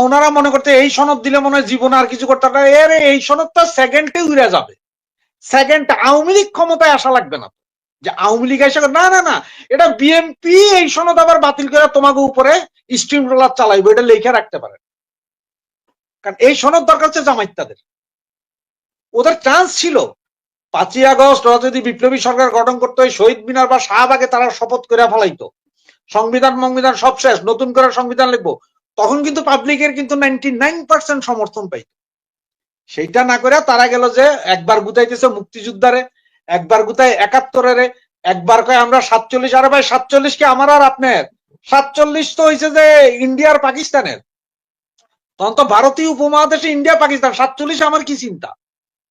ওনারা মনে করতে এই সনদ দিলে মনে হয় জীবনে আর কিছু করতে পারে, এর এই সনদটা সেকেন্ডে উড়ে যাবে, সেকেন্ড আওয়ামী লীগ ক্ষমতায় আসা লাগবে না, যে আওয়ামী লীগ এসে না না না এটা বিএনপি এই সনদ আবার বাতিল করে তোমাকে উপরে স্টিম রোলার চালাইবো, এটা লেখা রাখতে পারে, কারণ এই সনদ দরকার হচ্ছে জামায়াত, ওদের চান্স ছিল 5ই আগস্ট ওরা যদি বিপ্লবী সরকার গঠন করতো, শহীদ মিনার বা শাহবাগে তারা শপথ করে ফেলাইতো, সংবিধান সব শেষ, নতুন করে সংবিধান লিখবো, তখন কিন্তু পাবলিকের কিন্তু 99% সমর্থন পাইতো। সেইটা না করে তারা গেল যে একবার গুতাইতেছে মুক্তিযোদ্ধারে, একবার গুতায় 71-এর, একবার কয় আমরা 47, আরে ভাই 47 কি আমার আর আপনার, 47 তো হয়েছে যে ইন্ডিয়ার পাকিস্তানের, তখন তো ভারতীয় উপমহাদেশে ইন্ডিয়া পাকিস্তান, 47 আমার কি চিন্তা,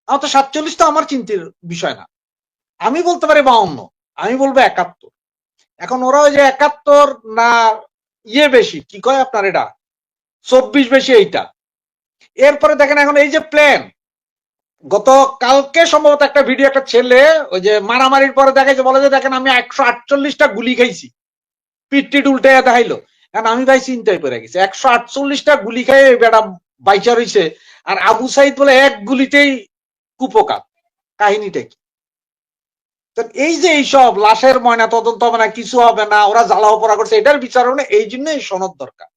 আমার তো 47 তো আমার চিন্তার বিষয় না, আমি বলতে পারি 52, আমি বলবো 71। এখন ওরা ওই যে 71 না বেশি কি কয় আপনার এটা 24 বেশি এইটা। এরপরে দেখেন এখন এই যে প্ল্যান, গত কালকে সম্ভবত একটা ভিডিও একটা ছেলে ওই যে মারামারির পরে দেখাইছে, বলে যে দেখেন আমি 148টা গুলি খাইছি, পিটটি উল্টে দেখাইলো, কারণ আমি ভাই চিন্তায় পড়ে গেছি, 148টা গুলি খাই বেটা বাইচা রইছে, আর আবু সাইদ বলে এক গুলিতেই কুপকাত, কাহিনীটা কি? এই যে এইসব লাশের ময়না তদন্ত হবে না, কিছু হবে না, ওরা জ্বালাও পড়া করছে, এটার বিচার হবে না, এই জন্য এই সনদ দরকার,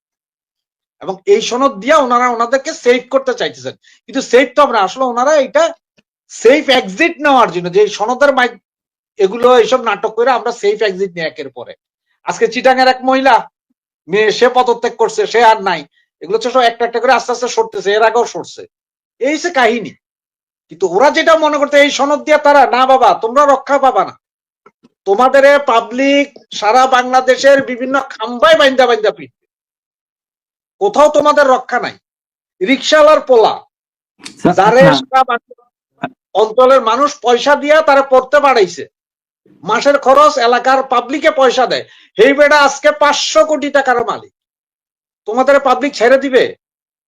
এবং এই সনদ দিয়ে ওনারা ওনাদেরকে সেভ করতে চাইতেছেন, কিন্তু সেভ তো হবে না, আসলে ওনারা এটা সেফ এক্সিট নেওয়ার জন্য যে সনদের এগুলো এইসব নাটক করে আমরা সেফ এক্সিট নিই একের পরে। আজকে চিটাঙের এক মহিলা মেয়ে, সে পদত্যাগ করছে, সে আর নাই, এগুলো হচ্ছে সব একটা একটা করে আস্তে আস্তে সরতেছে, এর আগেও সরছে, এই সে কাহিনী। কিন্তু ওরা যেটা মনে করতে এই সনদ দিয়ে তারা, না বাবা তোমরা রক্ষা পাবা না, তোমাদের পাবলিক সারা বাংলাদেশের বিভিন্ন খাম্বায় বাইন্দা বাইন্দা পিটবে, কোথাও তোমাদের রক্ষা নাই। রিক্সাওয়ালার পোলা যারে অঞ্চলের মানুষ পয়সা দিয়া তারা পড়তে পাঠাইছে, মাসের খরচ এলাকার পাবলিকে পয়সা দেয়, এই বেটা আজকে 500 কোটি টাকার মালিক, তোমাদের পাবলিক ছেড়ে দিবে?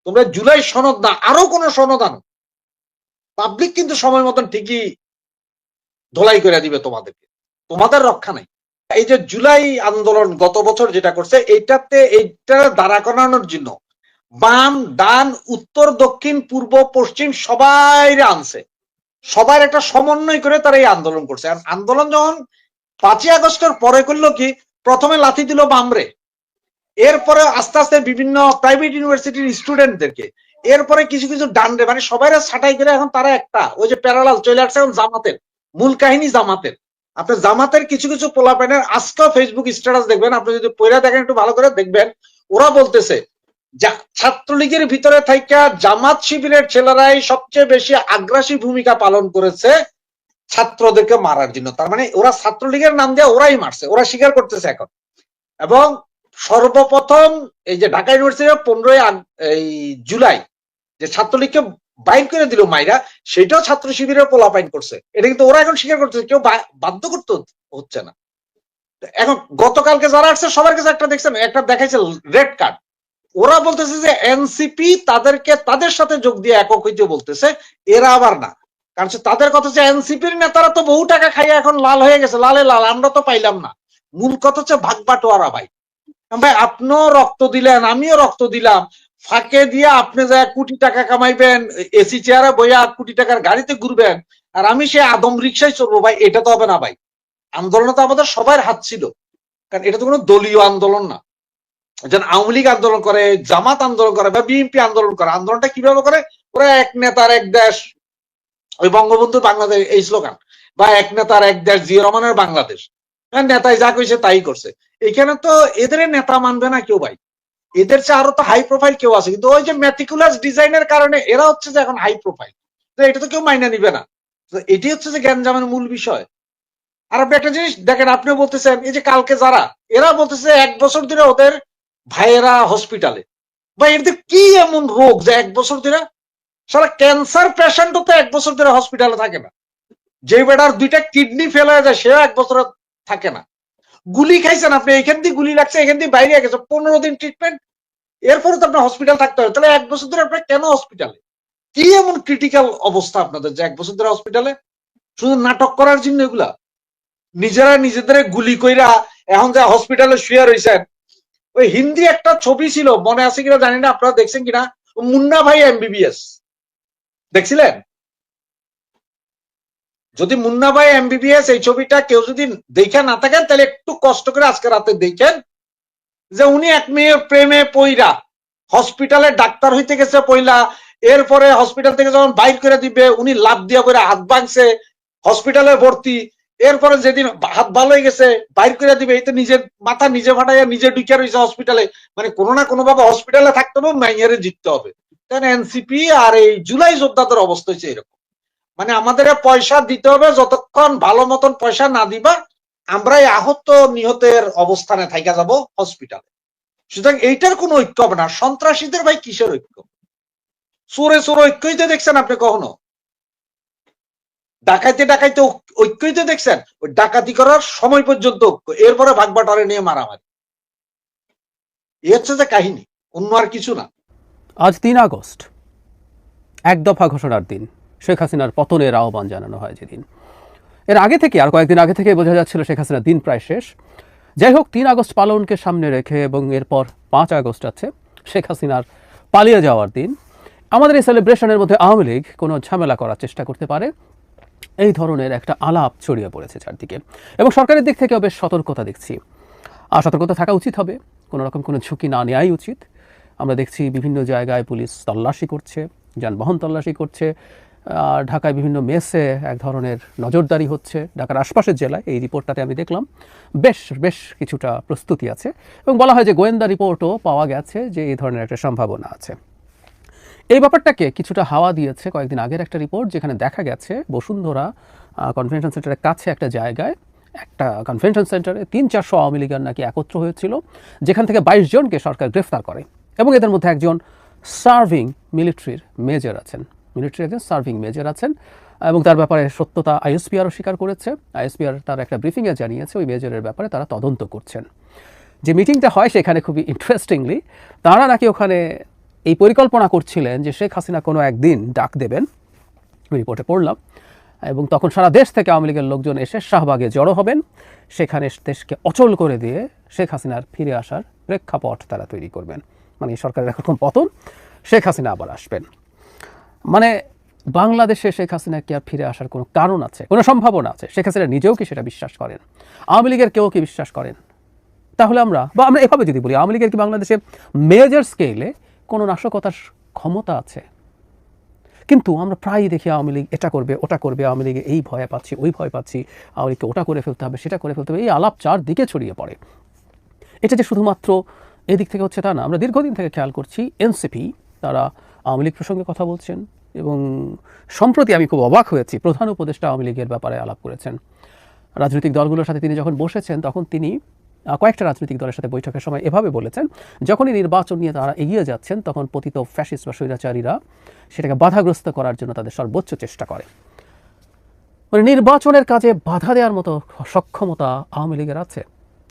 তোমরা জুলাই সনদ না আরো কোন সনদ আনো, পাবলিক কিন্তু সময় মতন ঠিকই ধোলাই করে দিবে তোমাদেরকে, তোমাদের রক্ষা নাই। এই যে জুলাই আন্দোলন গত বছর যেটা করছে, এইটা দাঁড়া করানোর জন্য বাম ডান উত্তর দক্ষিণ পূর্ব পশ্চিম সবাই আনছে, সবার একটা সমন্বয় করে তারা এই আন্দোলন করছে। আর আন্দোলন যখন 5ই আগস্টের পরে করলো কি, প্রথমে লাথি দিল বামরে, এরপরে আস্তে আস্তে বিভিন্ন প্রাইভেট ইউনিভার্সিটির স্টুডেন্টদেরকে, এরপরে কিছু কিছু ডান্ডে, মানে সবাই ছাটাই করে এখন তারা একটা ওই যে প্যারালাল চলে আসছে এখন জামাতের, মূল কাহিনী জামাতের। আপনি জামাতের কিছু কিছু পোলাপাইনের আজকেও ফেসবুক স্ট্যাটাস দেখবেন, আপনি যদি পয়লা দেখেন একটু ভালো করে দেখবেন, ওরা বলতেছে ছাত্রলীগের ভিতরে থাইকা জামাত শিবিরের ছেলেরাই সবচেয়ে বেশি আগ্রাসী ভূমিকা পালন করেছে ছাত্রদেরকে মারার জন্য, তার মানে ওরা ছাত্রলীগের নাম দিয়ে ওরাই মারছে, ওরা স্বীকার করতেছে এখন। এবং সর্বপ্রথম এই যে ঢাকা ইউনিভার্সিটির 15ই জুলাই যে ছাত্রলীগকে বাইন করে দিল মাইরা, সেটাও ছাত্র শিবিরের পোলাপাইন করছে, এটা কিন্তু ওরা এখন স্বীকার করতেছে, কেউ বাধ্য করতে হচ্ছে না। এখন গতকালকে যারা আসছে সবার কাছে একটা দেখছেন, একটা দেখাইছে রেড কার্ড, ওরা বলতেছে যে এনসিপি তাদেরকে তাদের সাথে যোগ দিয়ে একক হইতে বলতেছে, এরা আবার না, কারণ তাদের কথা হচ্ছে এনসিপির নেতারা তো বহু টাকা খাইয়া এখন লাল হয়ে গেছে, লালে লাল, আমরা তো পাইলাম না, মূল কথা হচ্ছে ভাগ বাটোয়ারা। ভাই ভাই আপনিও রক্ত দিলেন, আমিও রক্ত দিলাম, ফাঁকে দিয়ে আপনি যা কোটি টাকা কামাইবেন, এসি চেয়ারে বইয়া কোটি টাকার গাড়িতে ঘুরবেন, আর আমি সে আদম রিক্সায় চলবো, ভাই এটা তো হবে না। ভাই আন্দোলনে তো আমাদের সবার হাত ছিল, কারণ এটা তো কোনো দলীয় আন্দোলন না, যেন আওয়ামী লীগ আন্দোলন করে, জামাত আন্দোলন করে বা বিএনপি আন্দোলন করে, আন্দোলনটা কিভাবে করে, ওরা এক নেতার এক দেশ, ওই বঙ্গবন্ধু বাংলাদেশ এই স্লোগান, বা এক নেতার এক দেশ, জিয়া রহমানের বাংলাদেশ, নেতাই যা কইছে তাই করছে। এখানে তো এদের নেতা মানবে না কেউ, ভাই এদের চেয়ে আরো তো হাই প্রোফাইল কেউ আছে, কিন্তু ওই যে ম্যাটিকুলাস ডিজাইনের কারণে এরা হচ্ছে যে এখন হাই প্রোফাইল, এটা তো কেউ মাইনা নিবে না। এটি হচ্ছে যে গ্যাঞ্জামের মূল বিষয়। আর আপনি একটা জিনিস দেখেন, আপনি বলতেছেন এই যে কালকে যারা, এরা বলতেছে 1 বছর ধরে ওদের ভাইয়েরা হসপিটালে, ভাই এদের কি এমন রোগ যে 1 বছর ধরে, সারা ক্যান্সার পেশেন্টও তো 1 বছর ধরে হসপিটালে থাকে না, যে বেটার 2টা কিডনি ফেল হয়ে যায় সেও 1 বছর থাকে না, গুলি খাইছেন আপনি, এখান দিয়ে গুলি লাগছে, এখান দিয়ে বাইরে গেছে, 15 দিন ট্রিটমেন্ট, এরপরে তো আপনার হসপিটাল থাকতে হবে, তাহলে 1 বছর ধরে আপনার কেন হসপিটালে, কি এমন ক্রিটিক্যাল অবস্থা আপনাদের যে 1 বছর ধরে হসপিটালে? শুধু নাটক করার জন্য এগুলা, নিজেরা নিজেদের গুলি কইরা এখন যা হসপিটালে শুয়ে রয়েছেন, ওই হিন্দি একটা ছবি ছিল, মনে আছে কিনা জানি না, আপনারা দেখছেন কিনা, মুন্না ভাই এমবিবিএস দেখছিলেন? যদি মুন্না ভাই এমবিবিএস এই ছবিটা কেউ যদি দেখে না থাকেন, তাহলে একটু কষ্ট করে আজকে রাতে দেখেন, যে উনি এক মেয়ের প্রেমে পইরা হসপিটালে ডাক্তার হইতে গেছে পইলা, এরপরে হসপিটাল থেকে যখন বাইর করে দিবে উনি লাভ দিয়া করে হাত ভাঙছে, হসপিটালে ভর্তি, এরপরে যেদিন হাত ভালো হয়ে গেছে বাইর করে দিবে, এই তো নিজের মাথা নিজে ফাটাইয়া নিজে ঢুকিয়া রয়েছে হসপিটালে। মানে কোনো না কোনো ভাবে হসপিটালে থাকতে হবে, মাইয়ারে জিততে হবে। কারণ এনসিপি আর এই জুলাই যোদ্ধাদের অবস্থা হচ্ছে এরকম, মানে আমাদের পয়সা দিতে হবে, যতক্ষণ ভালো মতন পয়সা না দিবা আমরা এই আহত নিহতের অবস্থানে থাইকা যাব হসপিটালে। সুতরাং এইটার কোনো ঐক্য হবে না। সন্ত্রাসীদের ভাই কিসের ঐক্য? চোরে চোরে ঐক্যই তো দেখছেন আপনি কখনো? ডাকাইতে ডাকাইতে ঐক্যই তো দেখছেন? ওই ডাকাতি করার সময় পর্যন্ত ঐক্য, এরপরে ভাগবাটারে নিয়ে মারামারি। এই হচ্ছে যে কাহিনী, অন্য আর কিছু না। আজ ৩ আগস্ট, এক দফা ঘোষণার দিন। শেখ হাসিনার পতনের আহ্বান জানানো হয় যেদিন। এর আগে থেকে, আর কয়েকদিন আগে থেকে বোঝা যাচ্ছিল শেখ হাসিনার দিন প্রায় শেষ। যাই হোক, ৩ আগস্ট পালনকে সামনে রেখে এবং এরপর ৫ আগস্ট আছে শেখ হাসিনার পালিয়ে যাওয়ার দিন। আমাদের এই সেলিব্রেশনের মধ্যে আওয়ামী লীগ কোনো ঝামেলা করার চেষ্টা করতে পারে, এই ধরনের একটা আলাপ ছড়িয়ে পড়েছে চারদিকে, এবং সরকারের দিক থেকেও বেশ সতর্কতা দেখছি। আর সতর্কতা থাকা উচিত হবে, কোনো রকম কোনো ঝুঁকি না নেওয়াই উচিত। আমরা দেখছি বিভিন্ন জায়গায় পুলিশ তল্লাশি করছে, যানবাহন তল্লাশি করছে, ঢাকায় বিভিন্ন মেসে এক ধরনের নজরদারি হচ্ছে, ঢাকার আশপাশের জেলায় এই রিপোর্টটাতে আমি দেখলাম বেশ বেশ কিছুটা প্রস্তুতি আছে, এবং বলা হয় যে গোয়েন্দা রিপোর্টও পাওয়া গেছে যে এই ধরনের একটা সম্ভাবনা আছে। এই ব্যাপারটাকে কিছুটা হাওয়া দিয়েছে কয়েকদিন আগের একটা রিপোর্ট, যেখানে দেখা গেছে বসুন্ধরা কনভেনশন সেন্টারের কাছে একটা জায়গায়, একটা কনভেনশন সেন্টারে ৩00-৪০০ আওয়ামী লীগার নাকি একত্র হয়েছিল, যেখান থেকে ২২ জনকে সরকার গ্রেফতার করে, এবং এদের মধ্যে একজন সার্ভিং মিলিটারির মেজর আছেন, মিলিটারির একজন সার্ভিং মেজর আছেন, এবং তার ব্যাপারে সত্যতা আইএসপিআরও স্বীকার করেছে। আইএসপিআর তার একটা ব্রিফিংয়ে জানিয়েছে ওই মেজরের ব্যাপারে তারা তদন্ত করছেন। যে মিটিংটা হয় সেখানে খুবই ইন্টারেস্টিংলি তারা নাকি ওখানে এই পরিকল্পনা করছিলেন যে শেখ হাসিনা কোনো একদিন ডাক দেবেন, রিপোর্টে পড়লাম, এবং তখন সারা দেশ থেকে আওয়ামী লীগের লোকজন এসে শাহবাগে জড়ো হবেন, সেখানে দেশকে অচল করে দিয়ে শেখ হাসিনার ফিরে আসার প্রেক্ষাপট তারা তৈরি করবেন। মানে সরকারের এখন পতন, শেখ হাসিনা আবার আসবেন। মানে বাংলাদেশে শেখ হাসিনা কি আর ফিরে আসার কোনো কারণ আছে, কোনো সম্ভাবনা আছে? শেখ হাসিনা নিজেও কি সেটা বিশ্বাস করেন? আওয়ামী লীগের কেউ কি বিশ্বাস করেন? তাহলে আমরা এভাবে যদি বলি, আওয়ামী লীগের কি বাংলাদেশে মেজর স্কেলে কোনো নাশকতার ক্ষমতা আছে? কিন্তু আমরা প্রায়ই দেখি আওয়ামী লীগ এটা করবে ওটা করবে, আওয়ামী লীগে এই ভয় পাচ্ছি ওই ভয় পাচ্ছি, আওয়ামী লীগকে ওটা করে ফেলতে হবে সেটা করে ফেলতে হবে, এই আলাপ চারদিকে ছড়িয়ে পড়ে। এটা যে শুধুমাত্র এদিক থেকে হচ্ছে তা না, আমরা দীর্ঘদিন থেকে খেয়াল করছি এনসিপি তারা আওয়ামী লীগ প্রসঙ্গে কথা বলছেন, এবং সম্প্রতি আমি খুব অবাক হয়েছি, প্রধান উপদেষ্টা আওয়ামী লীগের ব্যাপারে আলাপ করেছেন। রাজনৈতিক দলগুলোর সাথে তিনি যখন বসেছেন তখন তিনি কয়েকটা রাজনৈতিক দলের সাথে বৈঠকের সময় এভাবে বলেছেন, যখনই নির্বাচন নিয়ে তারা এগিয়ে যাচ্ছেন তখন পতিত ফ্যাসিস্ট বা স্বৈরাচারীরা সেটাকে বাধাগ্রস্ত করার জন্য তাদের সর্বোচ্চ চেষ্টা করে। মানে নির্বাচনের কাজে বাধা দেওয়ার মতো সক্ষমতা আওয়ামী লীগের আছে।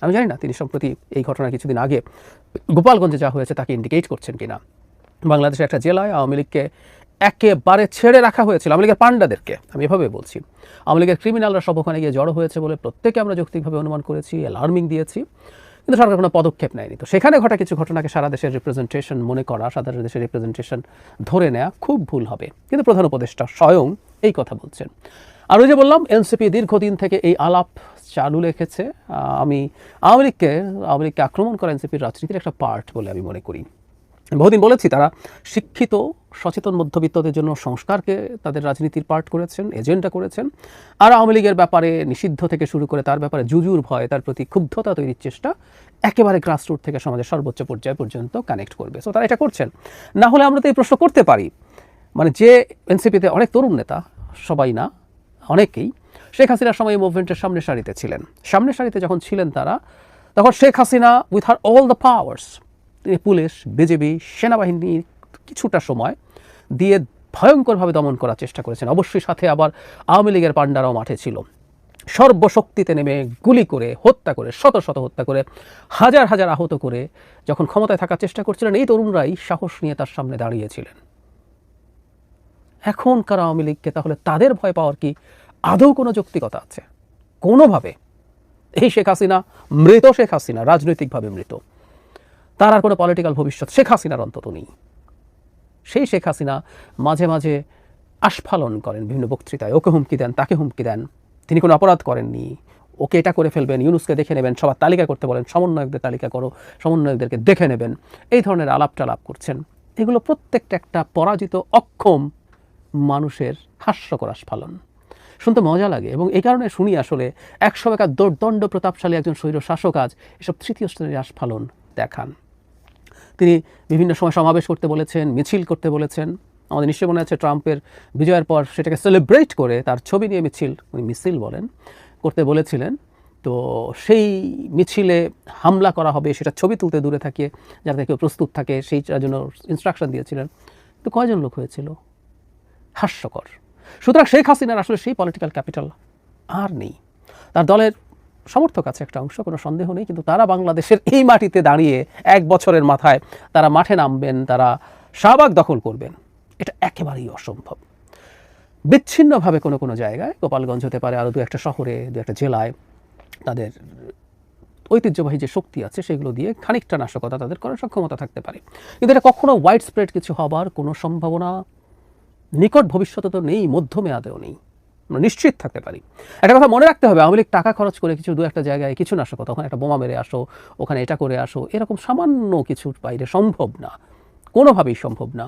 আমি জানি না তিনি সম্প্রতি এই ঘটনা কিছুদিন আগে গোপালগঞ্জে যা হয়েছে তাকে ইন্ডিকেট করছেন কিনা। বাংলাদেশের একটা জেলায় আওয়ামী লীগকে একেবারে ছেড়ে রাখা হয়েছিল, আওয়ামী লীগের পান্ডাদেরকে আমি এভাবে বলছি। আওয়ামী লীগের ক্রিমিনালরা সব ওখানে গিয়ে জড়ো হয়েছে বলে প্রত্যেকে আমরা যৌক্তিকভাবে অনুমান করেছি, অ্যালার্মিং দিয়েছি, কিন্তু সরকার কোনো পদক্ষেপ নেয়নি। তো সেখানে ঘটা কিছু ঘটনাকে সারা দেশের রিপ্রেজেন্টেশন মনে করা, সারা দেশের রিপ্রেজেন্টেশন ধরে নেওয়া খুব ভুল হবে। কিন্তু প্রধান উপদেষ্টা স্বয়ং এই কথা বলছেন। আর ওই যে বললাম, এনসিপি দীর্ঘদিন থেকে এই আলাপ চালু রেখেছে। আমি আওয়ামী লীগকে আক্রমণ করা এনসিপির রাজনীতির একটা পার্ট বলে আমি মনে করি। বহুদিন বলেছি তারা শিক্ষিত সচেতন মধ্যবিত্তদের জন্য সংস্কারকে তাদের রাজনীতির পার্ট করেছেন, এজেন্ডা করেছেন। আর আওয়ামী লীগের ব্যাপারে নিষিদ্ধ থেকে শুরু করে তার ব্যাপারে জুজুর ভয়, তার প্রতি ক্ষুব্ধতা তৈরির চেষ্টা একেবারে গ্রাসরুট থেকে সমাজের সর্বোচ্চ পর্যায় পর্যন্ত কানেক্ট করবে। সো তারা এটা করছেন। না হলে আমরা তো এই প্রশ্ন করতে পারি, মানে যে এনসিপিতে অনেক তরুণ নেতা, সবাই না অনেকেই শেখ হাসিনার সময় মুভমেন্টের সামনের সারিতে ছিলেন, সামনের সারিতে যখন ছিলেন তারা, তখন Sheikh Hasina with her all the powers তিনি পুলিশ, বিজেপি, সেনাবাহিনী কিছুটা সময় দিয়ে ভয়ঙ্করভাবে দমন করার চেষ্টা করেছেন। অবশ্যই সাথে আবার আওয়ামী লীগের পান্ডারাও মাঠে ছিল। সর্বশক্তিতে নেমে গুলি করে হত্যা করে, শত শত হত্যা করে, হাজার হাজার আহত করে যখন ক্ষমতায় থাকার চেষ্টা করছিলেন, এই তরুণরাই সাহস নিয়ে তার সামনে দাঁড়িয়েছিলেন। এখনকার আওয়ামী লীগকে তাহলে তাদের ভয় পাওয়ার কি আদৌ কোনো যৌক্তিকতা আছে? কোনোভাবে। এই শেখ হাসিনা মৃত, শেখ হাসিনা রাজনৈতিকভাবে মৃত। তার আর কোনো পলিটিক্যাল ভবিষ্যৎ শেখ হাসিনার অন্তত নেই। সেই শেখ হাসিনা মাঝে মাঝে আস্ফালন করেন বিভিন্ন বক্তৃতায়, ওকে হুমকি দেন, তাকে হুমকি দেন, তিনি কোনো অপরাধ করেননি, ওকে এটা করে ফেলবেন, ইউনুসকে দেখে নেবেন, সবার তালিকা করতে বলেন, সমন্বয়কদের তালিকা করো, সমন্বয়কদেরকে দেখে নেবেন, এই ধরনের আলাপ করছেন। এগুলো প্রত্যেকটা একটা পরাজিত অক্ষম মানুষের হাস্যকর আস্ফালন, শুনতে মজা লাগে। এবং এই কারণে শুনি আসলে 100 বেকার দণ্ড প্রতাপশালী একজন স্বৈর শাসক আজ এসব তৃতীয় শ্রেণীর আস্ফালন দেখান। তিনি বিভিন্ন সময় সমাবেশ করতে বলেছেন, মিছিল করতে বলেছেন। আমাদের নিশ্চয় মনে আছে ট্রাম্পের বিজয়ের পর সেটাকে সেলিব্রেট করে তার ছবি নিয়ে মিছিল বলেন করতে বলেছিলেন। তো সেই মিছিলে হামলা করা হবে, সেটা ছবি তুলতে দূরে থাকে, যাতে কেউ প্রস্তুত থাকে সেইটার জন্য ইনস্ট্রাকশন দিয়েছিলেন। তো কয়জন লোক হয়েছিল? হাস্যকর। সুতরাং শেখ হাসিনার আসলে সেই পলিটিক্যাল ক্যাপিটাল আর নেই। তার দলের সমর্থক আছে একটা অংশ, কোনো সন্দেহ নেই, কিন্তু তারা বাংলাদেশের এই মাটিতে দাঁড়িয়ে 1 বছরের মাথায় তারা মাঠে নামবেন, তারা শাহবাগ দখল করবেন, এটা একেবারেই অসম্ভব। বিচ্ছিন্নভাবে কোনো জায়গায়, গোপালগঞ্জ হতে পারে, আরও 2-1টা শহরে, 2-1টা জেলায় তাদের ঐতিহ্যবাহী যে শক্তি আছে সেগুলো দিয়ে খানিকটা নাশকতা তাদের করার সক্ষমতা থাকতে পারে, কিন্তু এটা কখনো ওয়াইড স্প্রেড কিছু হবার কোনো সম্ভাবনা নিকট ভবিষ্যতে তো নেই, মধ্যমেয়াদেও নেই, আমরা নিশ্চিত থাকতে পারি। একটা কথা মনে রাখতে হবে, আওয়ামী লীগ টাকা খরচ করে কিছু 2-1টা জায়গায় কিছু নাশকতা, ওখানে একটা বোমা মেরে আসো, ওখানে এটা করে আসো, এরকম সামান্য কিছুর বাইরে সম্ভব না, কোনোভাবেই সম্ভব না।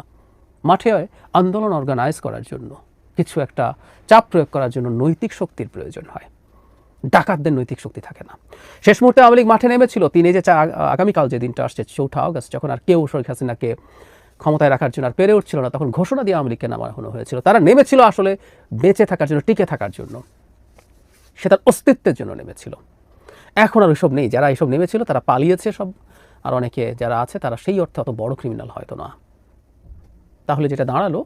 মাঠে আন্দোলন অর্গানাইজ করার জন্য, কিছু একটা চাপ প্রয়োগ করার জন্য নৈতিক শক্তির প্রয়োজন হয়, ডাকাতদের নৈতিক শক্তি থাকে না। শেষ মুহূর্তে আওয়ামী লীগ মাঠে নেমেছিল, তিনি যে আগামীকাল যে দিনটা আসছে 4 আগস্ট, যখন আর কেউ শেখ হাসিনাকে ক্ষমতায় রাখার জন্য আর পেরে উঠছিল না, তখন ঘোষণা দিয়ে আওয়ামী লীগকে নামানো হয়েছিল। তারা নেমেছিল আসলে বেঁচে থাকার জন্য, টিকে থাকার জন্য, সে তার অস্তিত্বের জন্য নেমেছিল। এখন আর ওইসব নেই, যারা এইসব নেমেছিল তারা পালিয়েছে সব, আর অনেকে যারা আছে তারা সেই অর্থে অত বড় ক্রিমিনাল হয়তো না। তাহলে যেটা দাঁড়ালো,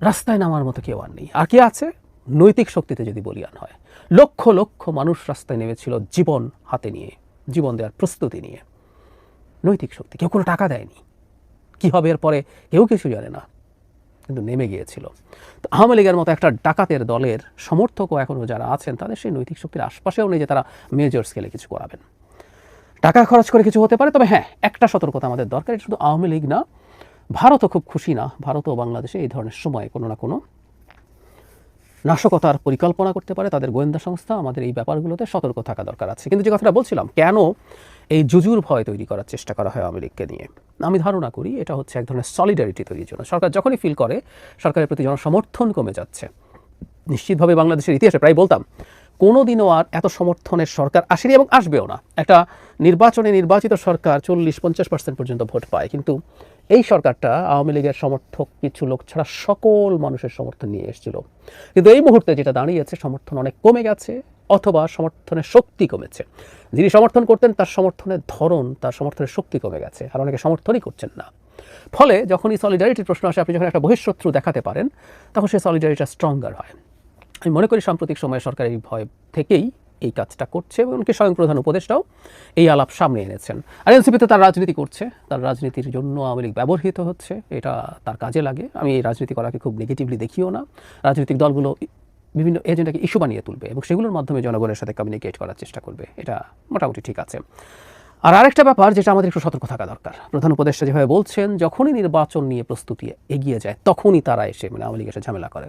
রাস্তায় নামার মতো কেউ আর নেই। আর কে আছে? নৈতিক শক্তিতে যদি বলিয়ান হয়, লক্ষ লক্ষ মানুষ রাস্তায় নেমেছিল জীবন হাতে নিয়ে, জীবন দেওয়ার প্রস্তুতি নিয়ে। নৈতিক শক্তি, কেউ কোনো টাকা দেয়নি, কী হবে এরপরে কেউ কিছু জানে না, কিন্তু নেমে গিয়েছিল। তো আওয়ামী লীগের মতো একটা ডাকাতের দলের সমর্থকও এখনও যারা আছেন, তাদের সেই নৈতিক শক্তির আশপাশেও নেই যে তারা মেজর স্কেলে কিছু করাবেন। টাকা খরচ করে কিছু হতে পারে, তবে হ্যাঁ, একটা সতর্কতা আমাদের দরকার, এটা শুধু আওয়ামী লীগ না, ভারতও খুব খুশি না। ভারতও বাংলাদেশে এই ধরনের সময় কোনো না কোনো নাশকতার পরিকল্পনা করতে পারে, তাদের গোয়েন্দা সংস্থা। আমাদের এই ব্যাপারগুলোতে সতর্ক থাকা দরকার আছে। কিন্তু যে কথাটা বলছিলাম, কেন এই জুজুর ভয় তৈরি করার চেষ্টা করা হয় আওয়ামী লীগকে নিয়ে, আমি ধারণা করি এটা হচ্ছে এক ধরনের সলিডারিটি তৈরির জন্য। সরকার যখনই ফিল করে সরকারের প্রতি জনসমর্থন কমে যাচ্ছে, নিশ্চিতভাবে বাংলাদেশের ইতিহাসে প্রায় বলতাম কোনো দিনও আর এত সমর্থনের সরকার আসেনি এবং আসবেও না। একটা নির্বাচনে নির্বাচিত সরকার 40-50% পর্যন্ত ভোট পায়, কিন্তু এই সরকারটা আওয়ামী লীগের সমর্থক কিছু লোক ছাড়া সকল মানুষের সমর্থন নিয়ে এসেছিল। কিন্তু এই মুহূর্তে যেটা দাঁড়িয়েছে, সমর্থন অনেক কমে গেছে, অথবা সমর্থনের শক্তি কমেছে। যিনি সমর্থন করতেন তার সমর্থনের ধরন, তার সমর্থনের শক্তি কমে গেছে, আর অনেকে সমর্থনই করছেন না। ফলে যখনই সলিডারিটির প্রশ্ন আসে, আপনি যখন একটা বহিঃশত্রু দেখাতে পারেন, তখন সেই সলিডারিটিটা স্ট্রঙ্গার হয়। আমি মনে করি সাম্প্রতিক সময়ে সরকার এই ভয় থেকেই এই কাজটা করছে, এবং এমনকি স্বয়ং প্রধান উপদেষ্টাও এই আলাপ সামনে এনেছেন। আর এনসিপিতে তার রাজনীতি করছে, তার রাজনীতির জন্য আওয়ামী লীগ ব্যবহৃত হচ্ছে, এটা তার কাজে লাগে। আমি এই রাজনীতি করাকে খুব নেগেটিভলি দেখিও না। রাজনৈতিক দলগুলো বিভিন্ন এজেন্ডাকে ইস্যু বানিয়ে তুলবে এবং সেগুলোর মাধ্যমে জনগণের সাথে কমিউনিকেট করার চেষ্টা করবে, এটা মোটামুটি ঠিক আছে। আর আরেকটা ব্যাপার যেটা আমাদের একটু সতর্ক থাকা দরকার, প্রধান উপদেষ্টা যেভাবে বলছেন, যখনই নির্বাচন নিয়ে প্রস্তুতি এগিয়ে যায় তখনই তারা এসে আওয়ামী লীগ এসে ঝামেলা করে।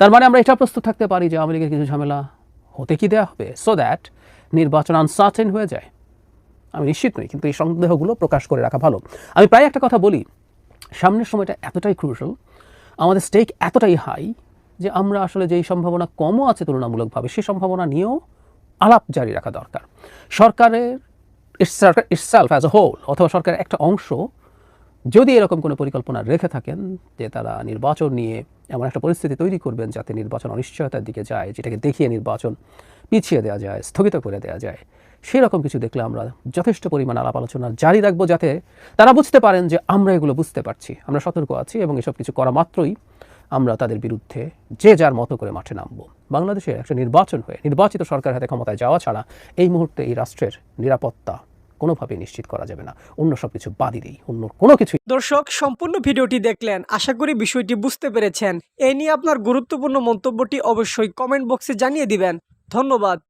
তার মানে আমরা এটা প্রস্তুত থাকতে পারি যে আওয়ামী লীগের কিছু ঝামেলা হতে কি দেওয়া হবে, সো দ্যাট নির্বাচন আনসার্টেন হয়ে যায়। আমি নিশ্চিত নই, কিন্তু এই সন্দেহগুলো প্রকাশ করে রাখা ভালো। আমি প্রায় একটা কথা বলি, সামনের সময়টা এতটাই ক্রুশাল, আমাদের স্টেক এতটাই হাই যে আমরা আসলে যেই সম্ভাবনা কমও আছে তুলনামূলকভাবে, সেই সম্ভাবনা নিয়েও আলাপ জারি রাখা দরকার। সরকারের ইটসেলফ অ্যাজ এ হোল, অথবা সরকারের একটা অংশ যদি এরকম কোনো পরিকল্পনা রেখে থাকেন যে তারা নির্বাচন নিয়ে এমন একটা পরিস্থিতি তৈরি করবেন যাতে নির্বাচন অনিশ্চয়তার দিকে যায়, যেটাকে দেখিয়ে নির্বাচন পিছিয়ে দেওয়া যায়, স্থগিত করে দেওয়া যায়, সেই রকম কিছু দেখলে আমরা যথেষ্ট পরিমাণ আলাপ আলোচনা জারি রাখবো, যাতে তারা বুঝতে পারেন যে আমরা এগুলো বুঝতে পারছি, আমরা সতর্ক আছি, এবং এসব কিছু করা মাত্রই আমরা তাদের বিরুদ্ধে যে যার মতো করে মাঠে নামবো। বাংলাদেশে একটা নির্বাচন হয়ে নির্বাচিত সরকার হাতে ক্ষমতায় যাওয়া ছাড়া এই মুহূর্তে এই রাষ্ট্রের নিরাপত্তা কোনোভাবেই নিশ্চিত করা যাবে না, অন্য সব কিছু বাদই দিই, অন্য কোনো কিছু। দর্শক, সম্পূর্ণ ভিডিওটি দেখলেন, আশা করি বিষয়টি বুঝতে পেরেছেন। এই নিয়ে আপনার গুরুত্বপূর্ণ মন্তব্যটি অবশ্যই কমেন্ট বক্সে জানিয়ে দিবেন। ধন্যবাদ।